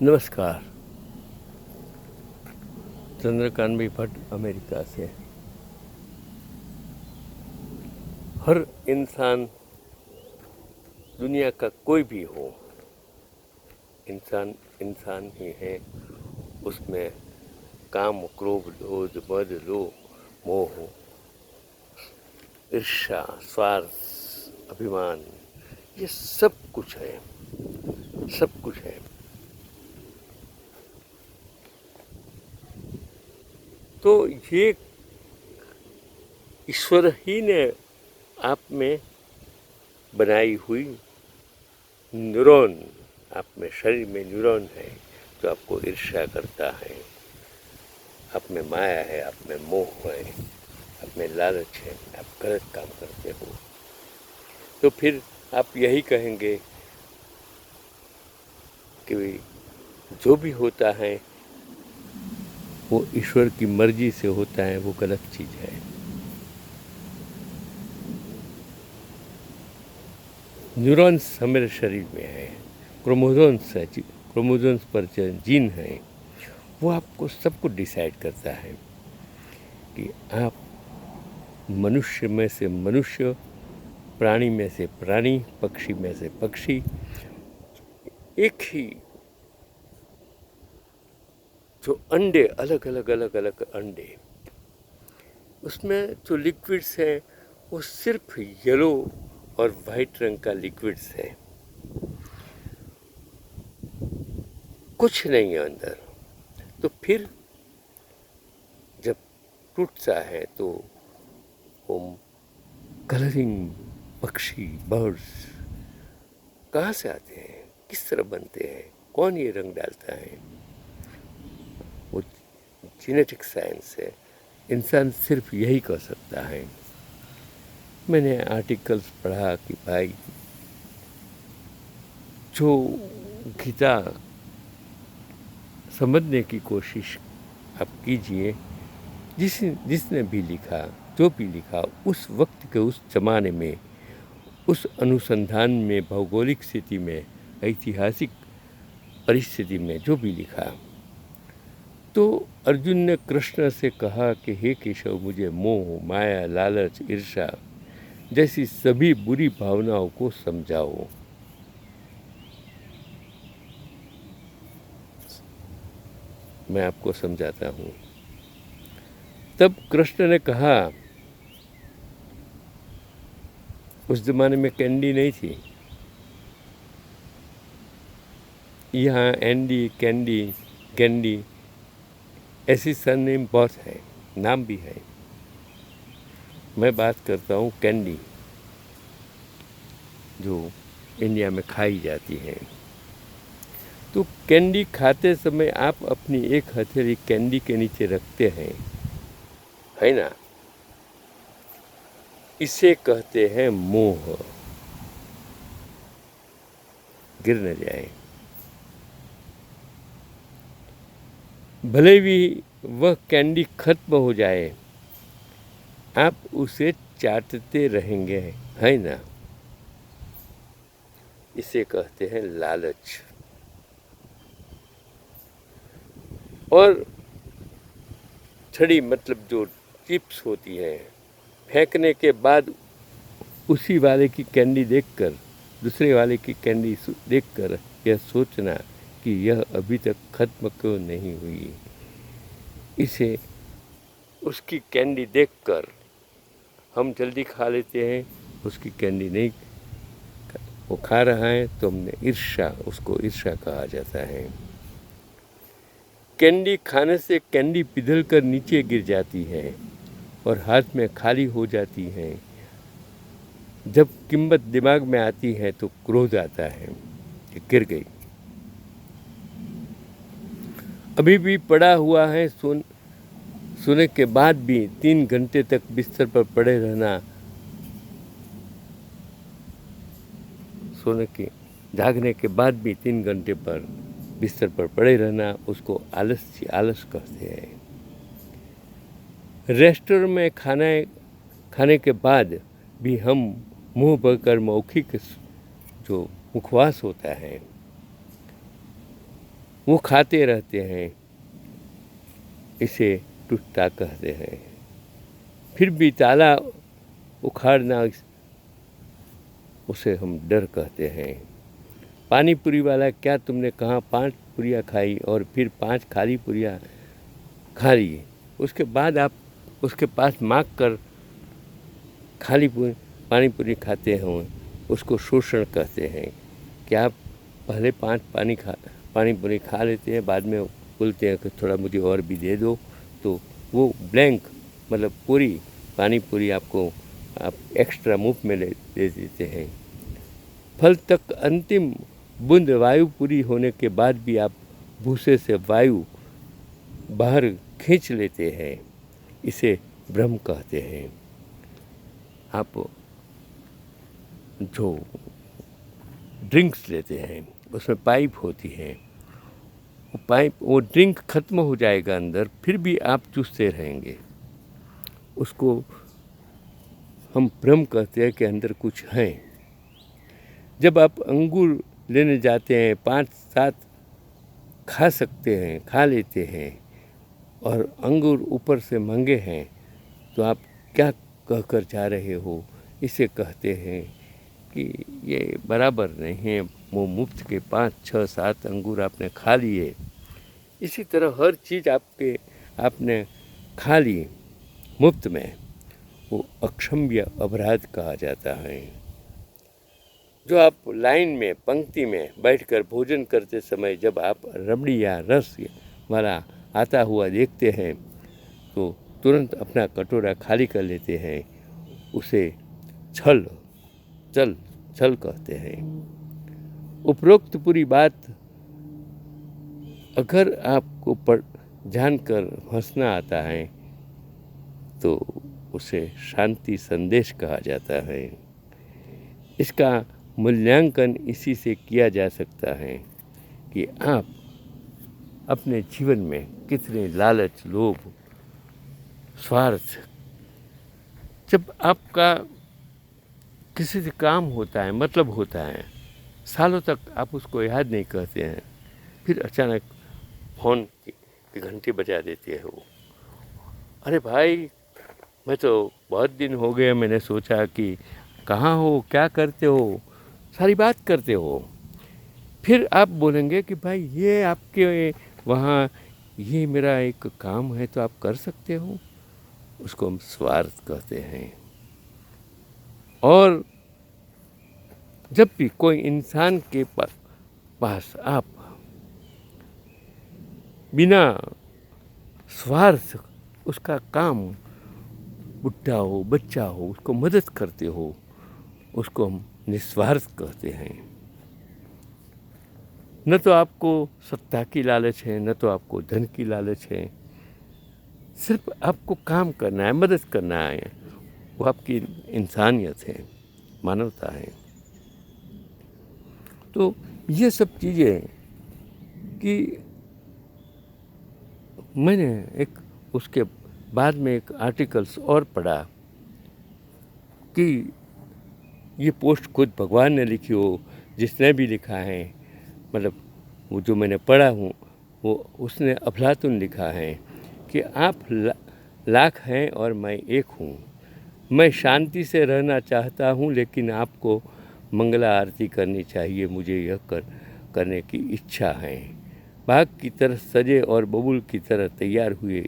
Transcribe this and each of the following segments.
नमस्कार। चंद्रकांत भाई भट्ट अमेरिका से। हर इंसान, दुनिया का कोई भी हो, इंसान इंसान ही है। उसमें काम, क्रोध, लोभ, मद, लोभ, मोह, ईर्ष्या, स्वार्थ, अभिमान, ये सब कुछ है, सब कुछ है। तो ये ईश्वर ही ने आप में बनाई हुई न्यूरॉन, आप में शरीर में न्यूरॉन है जो आपको ईर्ष्या करता है। आप में माया है, आप में मोह है, आप में लालच है, आप गलत काम करते हो। तो फिर आप यही कहेंगे कि जो भी होता है वो ईश्वर की मर्जी से होता है, वो गलत चीज़ है। न्यूरॉन्स हमारे शरीर में है, क्रोमोसोम्स है, क्रोमोसोम्स पर जीन है, वो आपको सब कुछ डिसाइड करता है कि आप मनुष्य में से मनुष्य, प्राणी में से प्राणी, पक्षी में से पक्षी, एक ही जो अंडे, अलग अलग अलग अलग अंडे, उसमें जो लिक्विड्स हैं वो सिर्फ येलो और वाइट रंग का लिक्विड्स है, कुछ नहीं है अंदर। तो फिर जब टूटता है तो वो कलरिंग पक्षी, बर्ड्स कहाँ से आते हैं, किस तरह बनते हैं, कौन ये रंग डालता है, वो जेनेटिक साइंस है। इंसान सिर्फ यही कर सकता है। मैंने आर्टिकल्स पढ़ा कि भाई जो गीता समझने की कोशिश आप कीजिए, जिसने भी लिखा, जो भी लिखा, उस वक्त के, उस जमाने में, उस अनुसंधान में, भौगोलिक स्थिति में, ऐतिहासिक परिस्थिति में जो भी लिखा, तो अर्जुन ने कृष्ण से कहा कि हे केशव, मुझे मोह, माया, लालच, ईर्ष्या जैसी सभी बुरी भावनाओं को समझाओ। मैं आपको समझाता हूँ। तब कृष्ण ने कहा, उस जमाने में कैंडी नहीं थी, यहाँ एंडी, कैंडी, कैंडी ऐसी सरनेम बहुत है, नाम भी है। मैं बात करता हूँ कैंडी, जो इंडिया में खाई जाती है। तो कैंडी खाते समय आप अपनी एक हथेली कैंडी के नीचे रखते हैं, है ना? इसे कहते हैं मोह, गिर न जाए। भले भी वह कैंडी खत्म हो जाए, आप उसे चाटते रहेंगे, है ना? इसे कहते हैं लालच। और छड़ी, मतलब जो चिप्स होती है, फेंकने के बाद उसी वाले की कैंडी देखकर, दूसरे वाले की कैंडी देखकर यह सोचना कि यह अभी तक खत्म क्यों नहीं हुई। इसे, उसकी कैंडी देखकर हम जल्दी खा लेते हैं, उसकी कैंडी नहीं, वो खा रहा है तो हमने ईर्ष्या, उसको ईर्ष्या कहा जाता है। कैंडी खाने से कैंडी पिघल कर नीचे गिर जाती है और हाथ में खाली हो जाती है। जब कीमत दिमाग में आती है तो क्रोध आता है कि गिर गई। अभी भी पड़ा हुआ है, सोने के बाद भी 3 घंटे तक बिस्तर पर पड़े रहना, सोने के जागने के बाद भी 3 घंटे पर बिस्तर पर पड़े रहना, उसको आलस कहते हैं। रेस्टोरेंट में खाने के बाद भी हम मुंह भरकर मौखिक जो मुखवास होता है, वो खाते रहते हैं, इसे टूटता कहते हैं। फिर भी ताला उखाड़ना, उसे हम डर कहते हैं। पानी पूरी वाला, क्या तुमने कहाँ 5 पूरियाँ खाई और फिर 5 खाली पूरियाँ खा ली, उसके बाद आप उसके पास मांग कर खाली पानी पूरी खाते हों, उसको शोषण कहते हैं। कि आप पहले 5 पानी पूरी खा लेते हैं, बाद में बोलते हैं कि थोड़ा मुझे और भी दे दो, तो वो ब्लैंक मतलब पूरी पानी पूरी आपको आप एक्स्ट्रा मुफ्त में दे देते हैं। फल तक अंतिम बूंद वायु पूरी होने के बाद भी आप भूसे से वायु बाहर खींच लेते हैं, इसे भ्रम कहते हैं। आप जो ड्रिंक्स लेते हैं उसमें पाइप होती है, वो ड्रिंक खत्म हो जाएगा अंदर, फिर भी आप चूसते रहेंगे, उसको हम भ्रम कहते हैं कि अंदर कुछ है। जब आप अंगूर लेने जाते हैं, 5-7 खा सकते हैं, खा लेते हैं, और अंगूर ऊपर से महंगे हैं, तो आप क्या कहकर जा रहे हो, इसे कहते हैं कि ये बराबर नहीं है। वो मुफ्त के 5-6-7 अंगूर आपने खा लिए, इसी तरह हर चीज़ आपने खा ली मुफ्त में, वो अक्षम्य अपराध कहा जाता है। जो आप लाइन में पंक्ति में बैठकर भोजन करते समय जब आप रबड़ी या रस वाला आता हुआ देखते हैं, तो तुरंत अपना कटोरा खाली कर लेते हैं, उसे छल कहते हैं। उपरोक्त पूरी बात अगर आपको जानकर हंसना आता है, तो उसे शांति संदेश कहा जाता है। इसका मूल्यांकन इसी से किया जा सकता है कि आप अपने जीवन में कितने लालच, लोभ, स्वार्थ, जब आपका किसी से काम होता है, मतलब होता है, सालों तक आप उसको याद नहीं करते हैं, फिर अचानक फ़ोन की घंटी बजा देती है वो, अरे भाई मैं तो बहुत दिन हो गए, मैंने सोचा कि कहाँ हो, क्या करते हो, सारी बात करते हो। फिर आप बोलेंगे कि भाई ये आपके वहाँ ये मेरा एक काम है, तो आप कर सकते हो, उसको हम स्वार्थ कहते हैं। और जब भी कोई इंसान के पास आप बिना स्वार्थ उसका काम, बुढ़ा हो बच्चा हो, उसको मदद करते हो, उसको हम निस्वार्थ कहते हैं। न तो आपको सत्ता की लालच है, न तो आपको धन की लालच है, सिर्फ आपको काम करना है, मदद करना है, वो आपकी इंसानियत है, मानवता है। तो ये सब चीज़ें कि मैंने एक उसके बाद में एक आर्टिकल्स और पढ़ा कि ये पोस्ट खुद भगवान ने लिखी हो, जिसने भी लिखा है, मतलब वो जो मैंने पढ़ा हूँ वो उसने अफलातुन लिखा है कि आप लाख हैं और मैं एक हूँ, मैं शांति से रहना चाहता हूँ, लेकिन आपको मंगला आरती करनी चाहिए, मुझे यह करने की इच्छा है। बाग की तरह सजे और बबूल की तरह तैयार हुए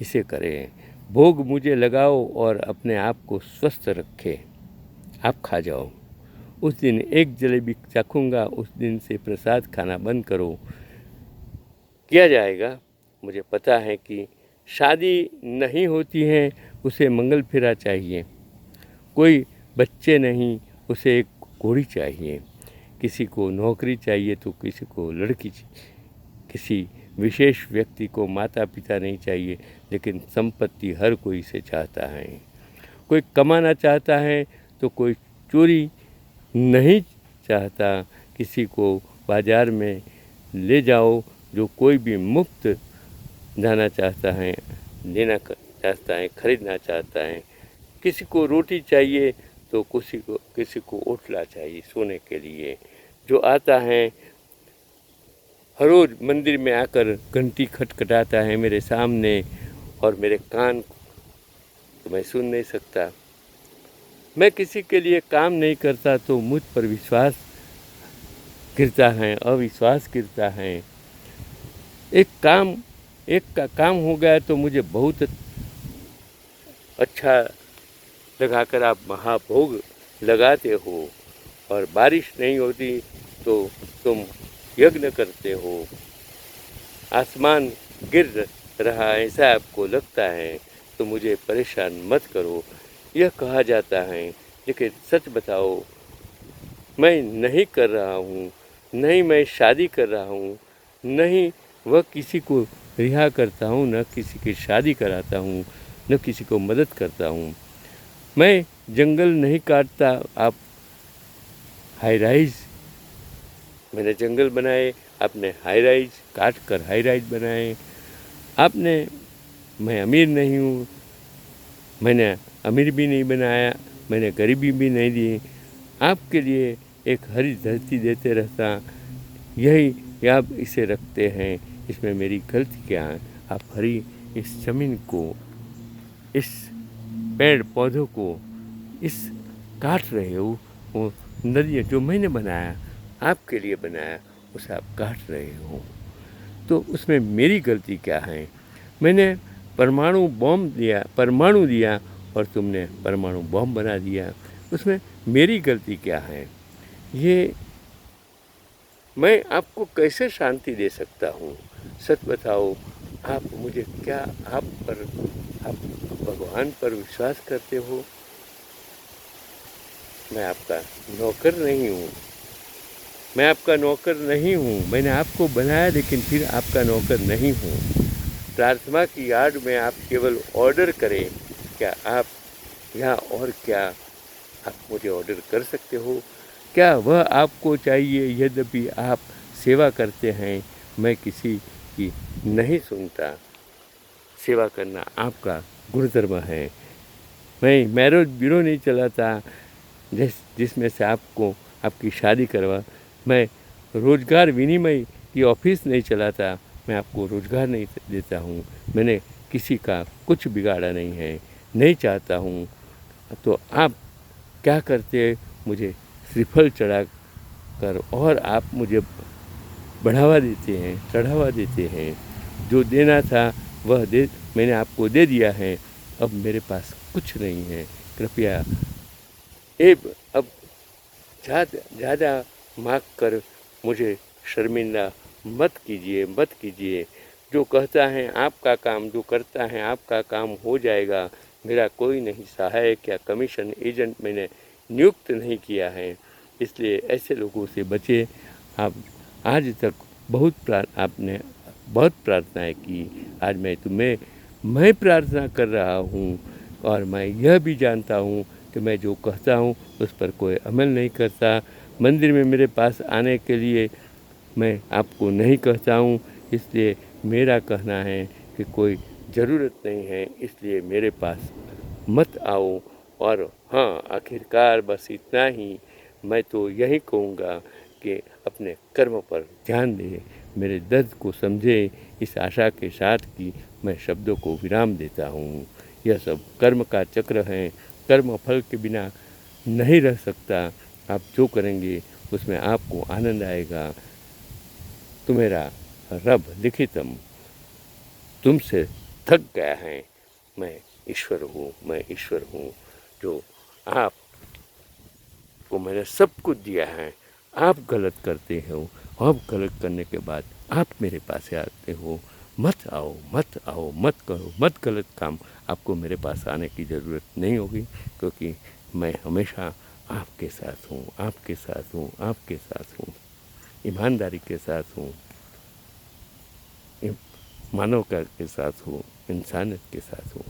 इसे करें, भोग मुझे लगाओ और अपने आप को स्वस्थ रखें, आप खा जाओ। उस दिन एक जलेबी चाखूँगा, उस दिन से प्रसाद खाना बंद करो। किया जाएगा, मुझे पता है कि शादी नहीं होती है, उसे मंगल फेरा चाहिए, कोई बच्चे नहीं, उसे एक घोड़ी चाहिए, किसी को नौकरी चाहिए तो किसी को लड़की, किसी विशेष व्यक्ति को माता पिता नहीं चाहिए, लेकिन संपत्ति हर कोई से चाहता है। कोई कमाना चाहता है तो कोई चोरी नहीं चाहता, किसी को बाज़ार में ले जाओ, जो कोई भी मुफ्त जाना चाहता है, लेना चाहता है, खरीदना चाहता है, किसी को रोटी चाहिए तो किसी को ओटला चाहिए सोने के लिए। जो आता है हर रोज़ मंदिर में आकर घंटी खटखटाता है मेरे सामने, और मेरे कान तो मैं सुन नहीं सकता। मैं किसी के लिए काम नहीं करता तो मुझ पर विश्वास गिरता है, अविश्वास गिरता है। एक काम एक का काम हो गया तो मुझे बहुत अच्छा लगाकर आप महाभोग लगाते हो, और बारिश नहीं होती तो तुम यज्ञ करते हो। आसमान गिर रहा ऐसा आपको लगता है तो मुझे परेशान मत करो, यह कहा जाता है। लेकिन सच बताओ, मैं नहीं कर रहा हूँ, नहीं मैं शादी कर रहा हूँ, नहीं वह किसी को रिहा करता हूँ, न किसी की शादी कराता हूँ, न किसी को मदद करता हूँ। मैं जंगल नहीं काटता। आप हाई राइज, मैंने जंगल बनाए, आपने हाई राइज काट कर हाई राइज बनाए। आपने, मैं अमीर नहीं हूँ, मैंने अमीर भी नहीं बनाया, मैंने गरीबी भी नहीं दी। आपके लिए एक हरी धरती देते रहता, यही आप इसे रखते हैं। इसमें मेरी गलती क्या है? आप हरी इस ज़मीन को, इस पेड़ पौधों को, इस काट रहे हो। वो नदियाँ जो मैंने बनाया, आपके लिए बनाया, उसे आप काट रहे हो। तो उसमें मेरी गलती क्या है? मैंने परमाणु दिया और तुमने परमाणु बम बना दिया, उसमें मेरी गलती क्या है? ये मैं आपको कैसे शांति दे सकता हूँ? सच बताओ, आप मुझे क्या, आप भगवान पर विश्वास करते हो? मैं आपका नौकर नहीं हूँ, मैं आपका नौकर नहीं हूँ। मैंने आपको बनाया लेकिन फिर आपका नौकर नहीं हूँ। प्रार्थना की आड़ में आप केवल ऑर्डर करें। क्या आप, या और क्या आप मुझे ऑर्डर कर सकते हो? क्या वह आपको चाहिए? यद्यपि आप सेवा करते हैं, मैं किसी की नहीं सुनता। सेवा करना आपका गुणधर्म है। मैं मैरिज ब्यूरो नहीं चलाता जिसमें से आपको आपकी शादी करवा। मैं रोज़गार विनिमय की ऑफिस नहीं चलाता, मैं आपको रोज़गार नहीं देता हूँ। मैंने किसी का कुछ बिगाड़ा नहीं है, नहीं चाहता हूँ। तो आप क्या करते? मुझे श्रीफल चढ़ा कर और आप मुझे बढ़ावा देते हैं, चढ़ावा देते हैं। जो देना था वह मैंने आपको दे दिया है। अब मेरे पास कुछ नहीं है। कृपया अब ज़्यादा मांग कर मुझे शर्मिंदा मत कीजिए, मत कीजिए। जो कहता है आपका काम, जो करता है आपका काम हो जाएगा। मेरा कोई नहीं सहायक या कमीशन एजेंट मैंने नियुक्त नहीं किया है, इसलिए ऐसे लोगों से बचे। आप आज तक आपने बहुत प्रार्थनाएं की। आज मैं प्रार्थना कर रहा हूँ, और मैं यह भी जानता हूँ कि मैं जो कहता हूँ उस पर कोई अमल नहीं करता। मंदिर में मेरे पास आने के लिए मैं आपको नहीं कहता हूँ, इसलिए मेरा कहना है कि कोई ज़रूरत नहीं है, इसलिए मेरे पास मत आओ। और हाँ, आखिरकार बस इतना ही मैं तो यही कहूँगा कि अपने कर्म पर ध्यान दें, मेरे दर्द को समझे, इस आशा के साथ कि मैं शब्दों को विराम देता हूँ। यह सब कर्म का चक्र है, कर्म फल के बिना नहीं रह सकता। आप जो करेंगे उसमें आपको आनंद आएगा। तुम्हारा रब लिखितम तुमसे थक गया है। मैं मैं ईश्वर हूँ, जो आपको मैंने सब कुछ दिया है। आप गलत करते हो, आप गलत करने के बाद आप मेरे पास आते हो। मत आओ, मत आओ, मत करो, मत गलत काम। आपको मेरे पास आने की ज़रूरत नहीं होगी, क्योंकि मैं हमेशा आपके साथ हूँ, आपके साथ हूँ, आपके साथ हूँ, ईमानदारी के साथ हूँ, मानवता के साथ हूँ, इंसानियत के साथ हूँ।